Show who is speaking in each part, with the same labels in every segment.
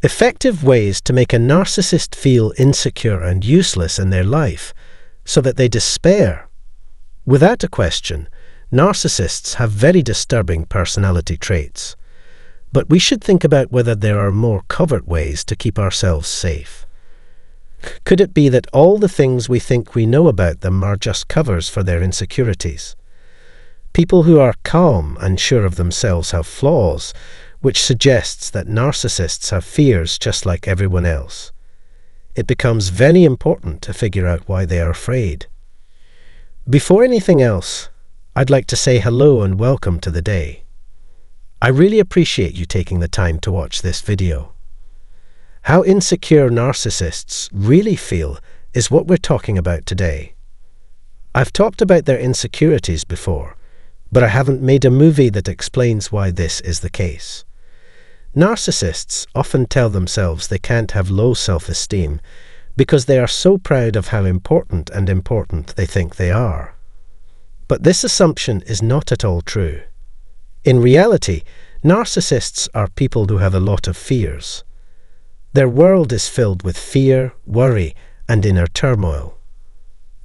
Speaker 1: Effective ways to make a narcissist feel insecure and useless in their life so that they despair. Without a question, narcissists have very disturbing personality traits. But we should think about whether there are more covert ways to keep ourselves safe. Could it be that all the things we think we know about them are just covers for their insecurities? People who are calm and sure of themselves have flaws, which suggests that narcissists have fears just like everyone else. It becomes very important to figure out why they are afraid. Before anything else, I'd like to say hello and welcome to the day. I really appreciate you taking the time to watch this video. How insecure narcissists really feel is what we're talking about today. I've talked about their insecurities before, but I haven't made a movie that explains why this is the case. Narcissists often tell themselves they can't have low self-esteem because they are so proud of how important they think they are. But this assumption is not at all true. In reality, narcissists are people who have a lot of fears. Their world is filled with fear, worry, and inner turmoil.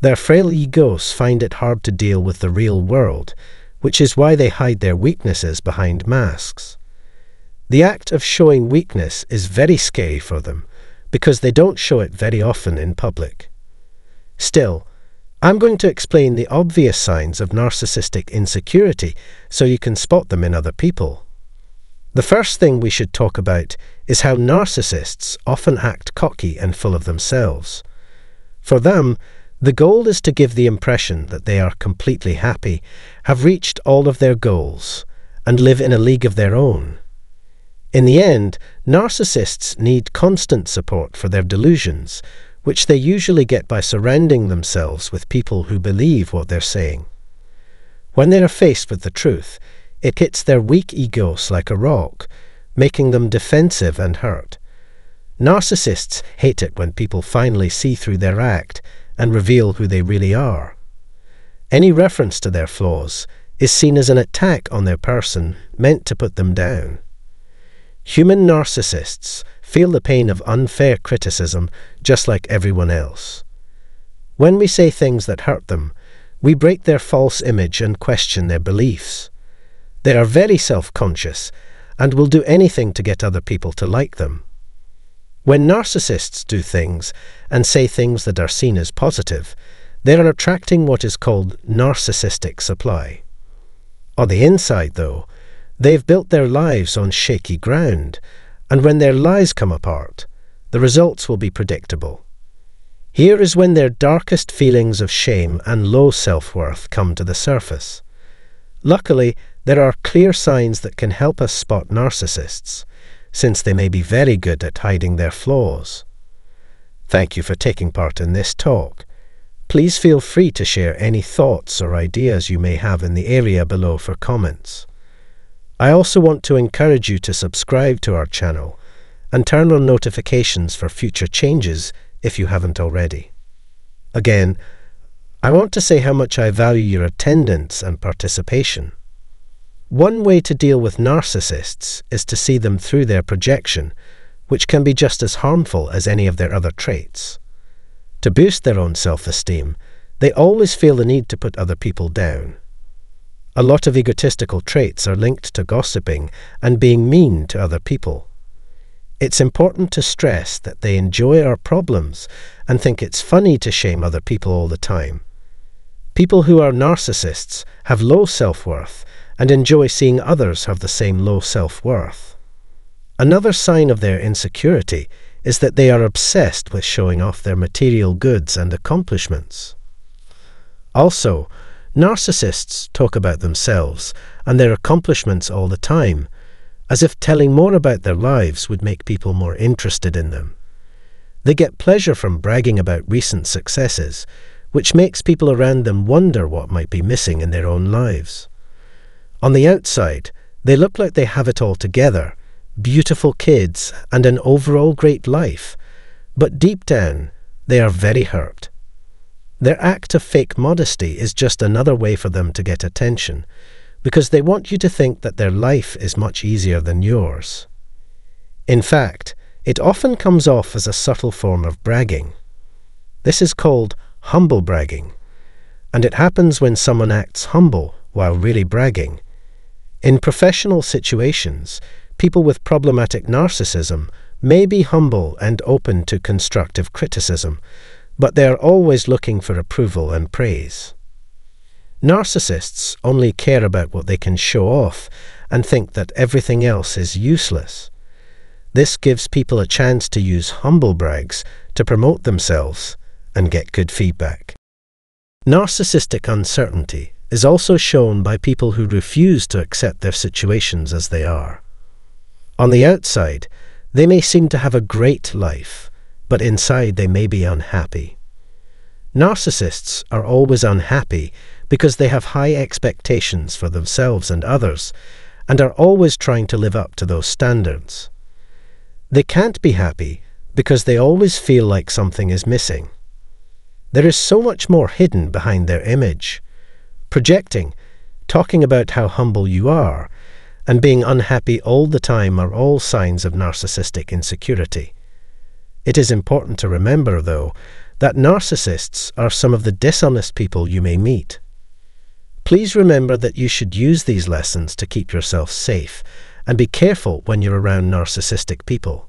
Speaker 1: Their frail egos find it hard to deal with the real world, which is why they hide their weaknesses behind masks. The act of showing weakness is very scary for them because they don't show it very often in public. Still, I'm going to explain the obvious signs of narcissistic insecurity so you can spot them in other people. The first thing we should talk about is how narcissists often act cocky and full of themselves. For them, the goal is to give the impression that they are completely happy, have reached all of their goals, and live in a league of their own. In the end, narcissists need constant support for their delusions, which they usually get by surrounding themselves with people who believe what they're saying. When they are faced with the truth, it hits their weak egos like a rock, making them defensive and hurt. Narcissists hate it when people finally see through their act and reveal who they really are. Any reference to their flaws is seen as an attack on their person, meant to put them down. Human narcissists feel the pain of unfair criticism just like everyone else. When we say things that hurt them, we break their false image and question their beliefs. They are very self-conscious and will do anything to get other people to like them. When narcissists do things and say things that are seen as positive, they are attracting what is called narcissistic supply. On the inside, though, they've built their lives on shaky ground, and when their lies come apart, the results will be predictable. Here is when their darkest feelings of shame and low self-worth come to the surface. Luckily, there are clear signs that can help us spot narcissists, since they may be very good at hiding their flaws. Thank you for taking part in this talk. Please feel free to share any thoughts or ideas you may have in the area below for comments. I also want to encourage you to subscribe to our channel and turn on notifications for future changes if you haven't already. Again, I want to say how much I value your attendance and participation. One way to deal with narcissists is to see them through their projection, which can be just as harmful as any of their other traits. To boost their own self-esteem, they always feel the need to put other people down. A lot of egotistical traits are linked to gossiping and being mean to other people. It's important to stress that they enjoy our problems and think it's funny to shame other people all the time. People who are narcissists have low self-worth and enjoy seeing others have the same low self-worth. Another sign of their insecurity is that they are obsessed with showing off their material goods and accomplishments. Also, narcissists talk about themselves and their accomplishments all the time, as if telling more about their lives would make people more interested in them. They get pleasure from bragging about recent successes, which makes people around them wonder what might be missing in their own lives. On the outside, they look like they have it all together, beautiful kids and an overall great life, but deep down, they are very hurt. Their act of fake modesty is just another way for them to get attention, because they want you to think that their life is much easier than yours. In fact, it often comes off as a subtle form of bragging. This is called humble bragging, and it happens when someone acts humble while really bragging. In professional situations, people with problematic narcissism may be humble and open to constructive criticism, but they are always looking for approval and praise. Narcissists only care about what they can show off and think that everything else is useless. This gives people a chance to use humble brags to promote themselves and get good feedback. Narcissistic uncertainty is also shown by people who refuse to accept their situations as they are. On the outside, they may seem to have a great life, but inside they may be unhappy. Narcissists are always unhappy because they have high expectations for themselves and others, and are always trying to live up to those standards. They can't be happy because they always feel like something is missing. There is so much more hidden behind their image. Projecting, talking about how humble you are, and being unhappy all the time are all signs of narcissistic insecurity. It is important to remember, though, that narcissists are some of the dishonest people you may meet. Please remember that you should use these lessons to keep yourself safe, and be careful when you're around narcissistic people.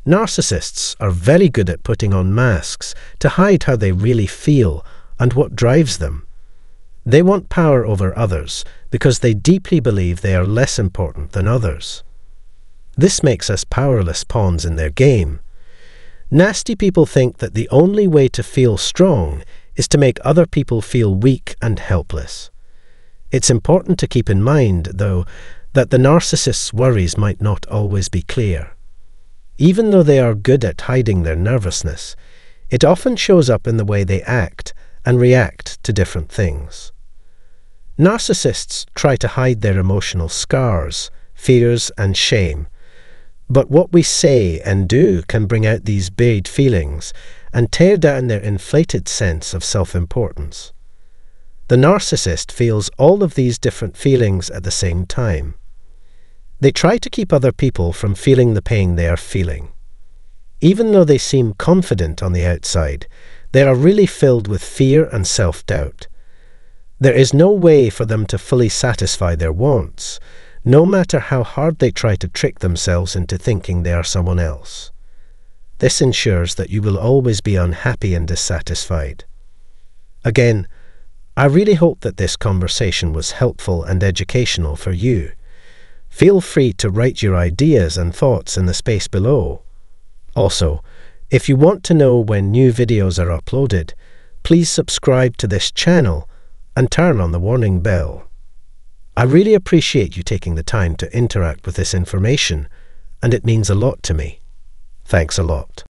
Speaker 1: Narcissists are very good at putting on masks to hide how they really feel and what drives them. They want power over others because they deeply believe they are less important than others. This makes us powerless pawns in their game. Nasty people think that the only way to feel strong is to make other people feel weak and helpless. It's important to keep in mind, though, that the narcissist's worries might not always be clear. Even though they are good at hiding their nervousness, it often shows up in the way they act and react to different things. Narcissists try to hide their emotional scars, fears, and shame, but what we say and do can bring out these buried feelings and tear down their inflated sense of self-importance. The narcissist feels all of these different feelings at the same time. They try to keep other people from feeling the pain they are feeling. Even though they seem confident on the outside, they are really filled with fear and self-doubt. There is no way for them to fully satisfy their wants, no matter how hard they try to trick themselves into thinking they are someone else. This ensures that you will always be unhappy and dissatisfied. Again, I really hope that this conversation was helpful and educational for you. Feel free to write your ideas and thoughts in the space below. Also, if you want to know when new videos are uploaded, please subscribe to this channel and turn on the warning bell. I really appreciate you taking the time to interact with this information, and it means a lot to me. Thanks a lot.